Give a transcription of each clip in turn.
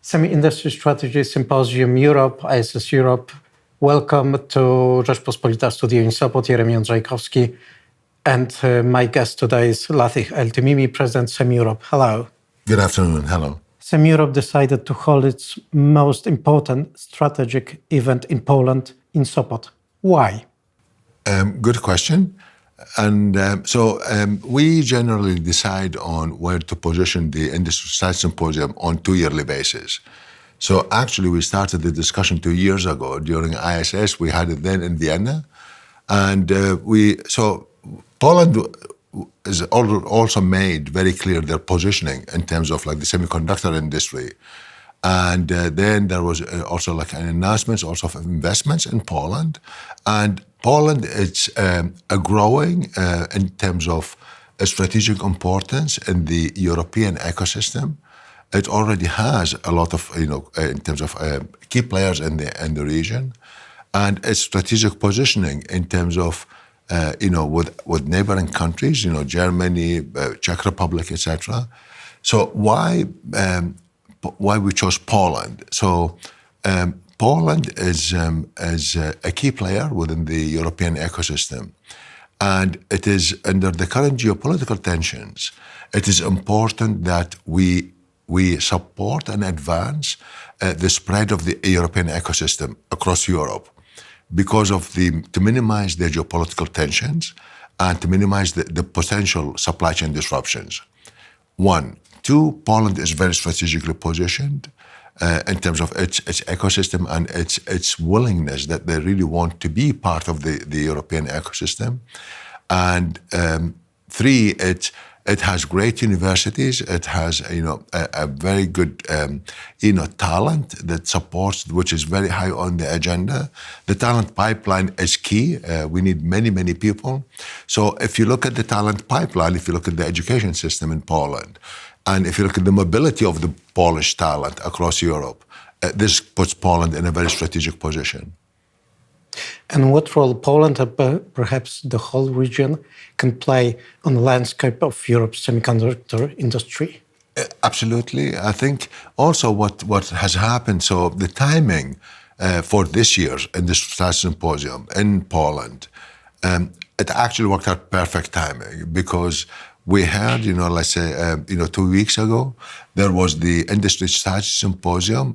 Semi-Industry Strategy Symposium Europe, ISS Europe. Welcome to Rzeczpospolita Studio in Sopot, Jeremy Andrzejkowski. And my guest today is Laith Altimime, President Semi-Europe. Hello. Good afternoon. Hello. Semi-Europe decided to hold its most important strategic event in Poland in Sopot. Why? Good question. And we generally decide on where to position the Industry Strategy Symposium on 2 yearly basis. So actually we started the discussion 2 years ago during ISS. We had it then in Vienna. And Poland is also made very clear their positioning in terms of like the semiconductor industry. And then there was also like an announcement also of investments in Poland. And Poland is growing in terms of strategic importance in the European ecosystem. It already has a lot of, in terms of key players in the region, and its strategic positioning in terms of, with neighboring countries, Germany, Czech Republic, etc. So why we chose Poland? So Poland is a key player within the European ecosystem, and it is under the current geopolitical tensions. It is important that we support and advance the spread of the European ecosystem across Europe, because of to minimize the geopolitical tensions and to minimize the potential supply chain disruptions. 1. 2, Poland is very strategically positioned in terms of its ecosystem and its willingness that they really want to be part of the European ecosystem. And 3, it has great universities. It has a very good talent that supports, which is very high on the agenda. The talent pipeline is key. We need many people. So if you look at the talent pipeline, if you look at the education system in Poland, and if you look at the mobility of the Polish talent across Europe, this puts Poland in a very strategic position. And what role Poland, and perhaps the whole region, can play on the landscape of Europe's semiconductor industry? Absolutely. I think also what has happened, so the timing for this year's Industry Strategy Symposium in Poland, it actually worked out perfect timing, because we heard, let's say, 2 weeks ago, there was the Industry Strategy Symposium,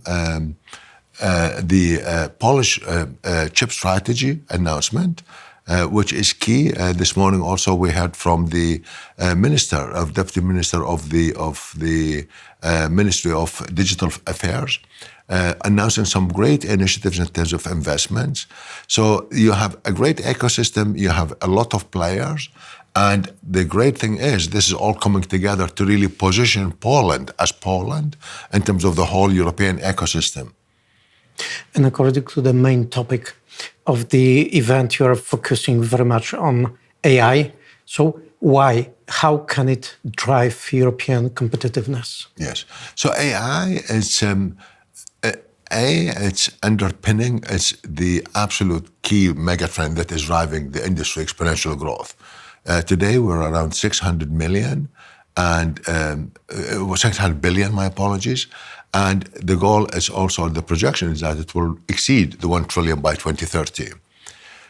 the Polish chip strategy announcement, which is key. This morning also we heard from the Deputy Minister of the Ministry of Digital Affairs, announcing some great initiatives in terms of investments. So you have a great ecosystem, you have a lot of players, and the great thing is this is all coming together to really position Poland as Poland in terms of the whole European ecosystem. And according to the main topic of the event, you are focusing very much on AI. So why? How can it drive European competitiveness? Yes. So AI is it's underpinning. It's the absolute key megatrend that is driving the industry exponential growth. Today we're around 600 million and 600 billion, my apologies. And the goal is also, the projection is that it will exceed the 1 trillion by 2030.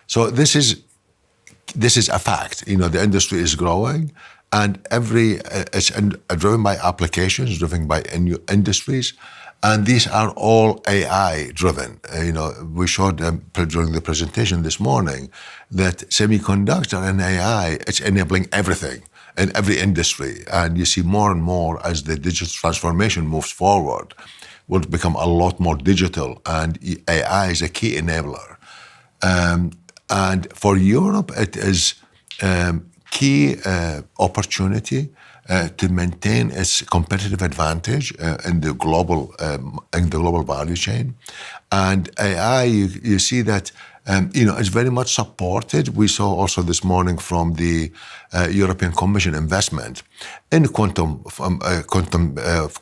So this is a fact. The industry is growing, and it's driven by applications, driven by new industries, and these are all AI driven. We showed during the presentation this morning that semiconductor and AI, it's enabling everything in every industry. And you see more and more as the digital transformation moves forward, will become a lot more digital, and AI is a key enabler. And for Europe, it is key opportunity to maintain its competitive advantage in the global value chain. And AI, you see that it's very much supported. We saw also this morning from the European Commission investment in quantum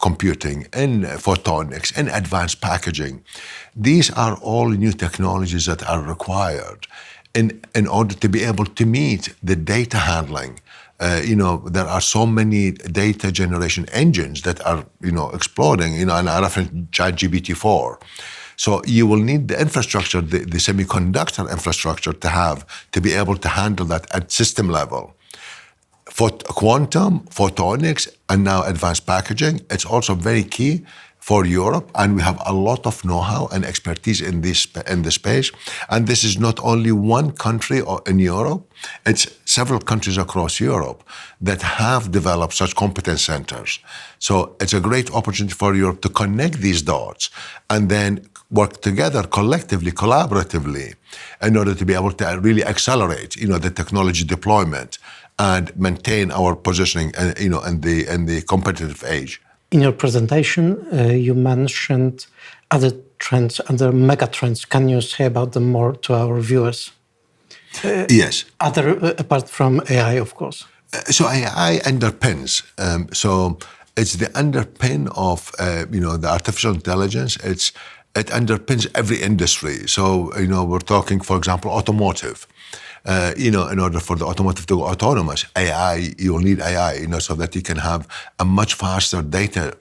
computing, in photonics, in advanced packaging. These are all new technologies that are required in order to be able to meet the data handling. There are so many data generation engines that are, exploding, and I reference ChatGPT-4. So you will need the infrastructure, the semiconductor infrastructure to be able to handle that at system level. For quantum, photonics, and now advanced packaging, it's also very key for Europe, and we have a lot of know-how and expertise in this space. And this is not only one country in Europe, it's several countries across Europe that have developed such competence centers. So it's a great opportunity for Europe to connect these dots and then work together collectively, collaboratively, in order to be able to really accelerate, the technology deployment and maintain our positioning, in the competitive age. In your presentation, you mentioned other trends, other mega trends. Can you say about them more to our viewers? Yes. Apart from AI, of course. So AI underpins. So it's the underpin of, the artificial intelligence. It underpins every industry. So, we're talking, for example, automotive. In order for the automotive to go autonomous, AI, you will need AI, so that you can have a much faster data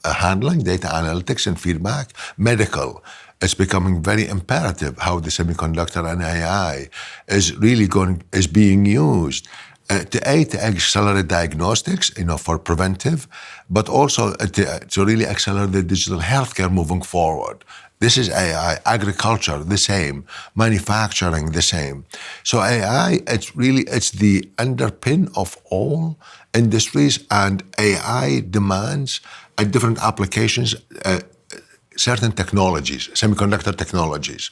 handling, data analytics and feedback. Medical, it's becoming very imperative how the semiconductor and AI is being used to accelerate diagnostics, for preventive, but also to really accelerate the digital healthcare moving forward. This is AI. Agriculture, the same. Manufacturing, the same. So AI, it's the underpin of all industries, and AI demands at different applications certain technologies, semiconductor technologies.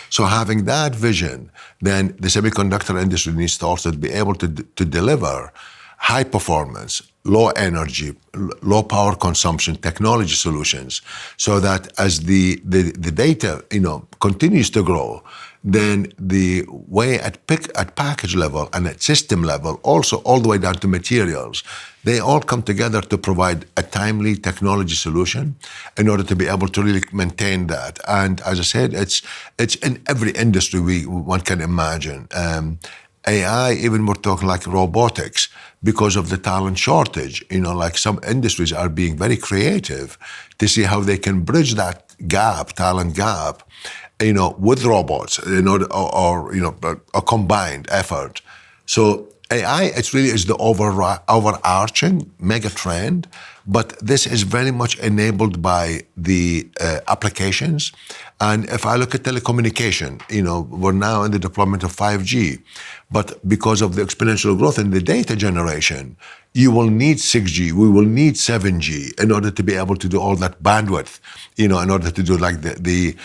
So having that vision, then the semiconductor industry needs to also be able to deliver high performance, low energy, low power consumption technology solutions, so that as the data, continues to grow, then the way at package level and at system level, also all the way down to materials, they all come together to provide a timely technology solution in order to be able to really maintain that. And as I said, it's in every industry one can imagine. AI, even we're talking like robotics, because of the talent shortage, like some industries are being very creative to see how they can bridge that talent gap, with robots, in order, or a combined effort. So AI, it really is the overarching mega trend, but this is very much enabled by the applications. And if I look at telecommunication, we're now in the deployment of 5G, but because of the exponential growth in the data generation, you will need 6G, we will need 7G in order to be able to do all that bandwidth, in order to do like the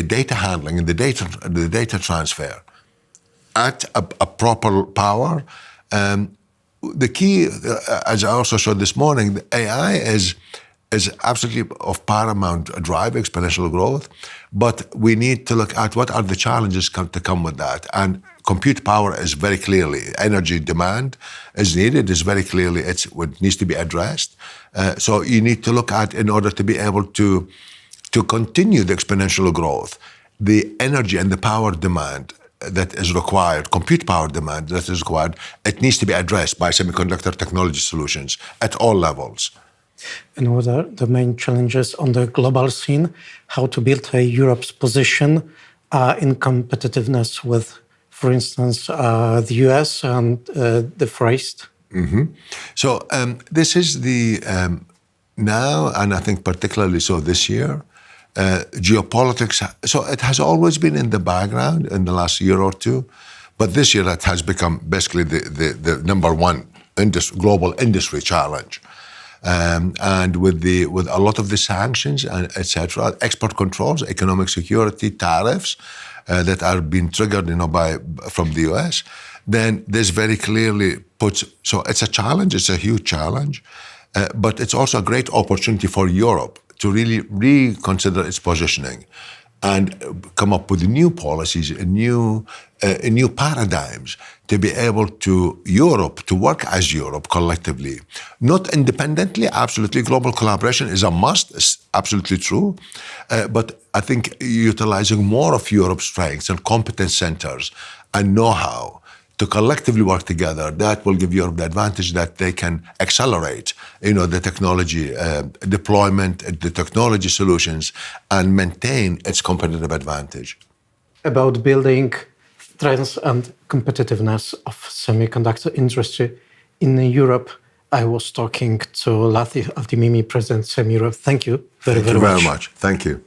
data handling and the data transfer at a proper power. The key, as I also showed this morning, the AI is absolutely of paramount drive, exponential growth, but we need to look at what are the challenges to come with that. And compute power is very clearly, energy demand is needed, is very clearly, it's what needs to be addressed. So you need to look at, in order to be able to continue the exponential growth, the energy and the power demand that is required, compute power demand that is required, it needs to be addressed by semiconductor technology solutions at all levels. And what are the main challenges on the global scene? How to build Europe's position in competitiveness with, for instance, the US and the Far East? Mm-hmm. So this is the, now, and I think particularly so this year, geopolitics, so it has always been in the background in the last year or two, but this year it has become basically the number one global industry challenge. And with a lot of the sanctions and etc., export controls, economic security, tariffs that are being triggered, from the US, then this very clearly puts. So it's a challenge. It's a huge challenge, but it's also a great opportunity for Europe to really reconsider its positioning. and come up with new policies and new paradigms to be able to Europe to work as Europe collectively, not independently. Absolutely, global collaboration is a must. It's absolutely true, but I think utilizing more of Europe's strengths and competence centers and know-how to collectively work together, that will give Europe the advantage that they can accelerate, the technology deployment, the technology solutions, and maintain its competitive advantage. About building strengths and competitiveness of semiconductor industry in Europe, I was talking to Laith Altimime, President of EUROPE. Thank you very much. Thank you very much. Thank you.